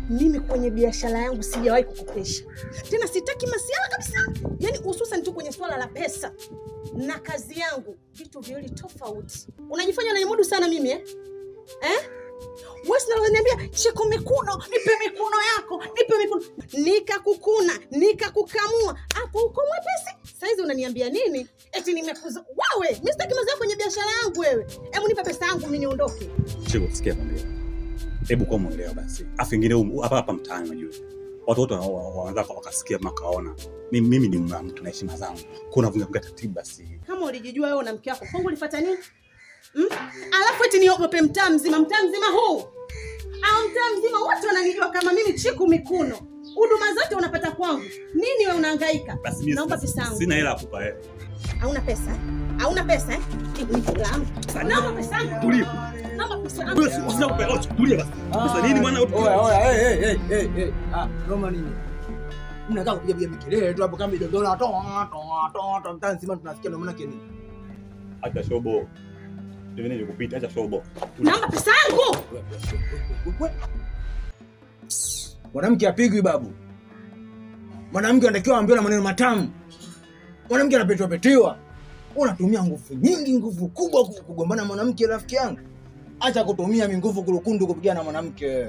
Mimi kwenye biashara yangu sijawahi kukopesha. Tena sitaki masiala kabisa. Yaani hususan tu kwenye swala la pesa na kazi yangu, vitu viwili tofauti. Unajifanya unanimudu sana mimi Wewe unaniambia Chiko mikuno, nipe mikuno yako, nipe mikuno. Nikakukuna, nikakukamua. Hapo uko mwepesi. Saizi unaniambia nini? Eti nimekuza. Wewe, mimi sitaki mazao kwenye biashara yangu wewe. Hebu nipe pesa yangu mimi niondoke. Chiko, sikia mwambie. Hebu kwa muelewa basi. Afingine hapa mtaani unajua. Watu wote wanaanza wakasikia makaona. Mimi ni mtu na heshima zangu. Kuna vunja taratibu basi. Kama ulijijua wewe na mke wako, kwangu ulifuata nini? Alafu eti niogope mtaa mzima huu. Au mtaa mzima wote wananijua kama mimi Chiku Mikuno. Huduma zote unapata kwangu. Nini wewe unahangaika? Naomba pesa yangu. Sina hela kukupa wewe. Hauna pesa? Hauna pesa? Naomba pesa yangu. Tulia. Naomba pesa yangu. Wewe tulia basi. Pesa nini bwana? Oya. Roma nini? Mnakaa kupiga mikelele tu hapo kama idondola toa mtaa nzima tunasikia ndio maana nini? Acha shobo. Ndio nini kupita, acha shobo. Naomba pesa yangu. Mwanamke apigwi babu. Mwanamke anatakiwa aambiwe na maneno matamu. Mwanamke anapetiwa. Unatumia nguvu nyingi, nguvu kubwa kugombana na mwanamke rafiki yangu. Acha kutumia nguvu kurukundu kupigana na mwanamke.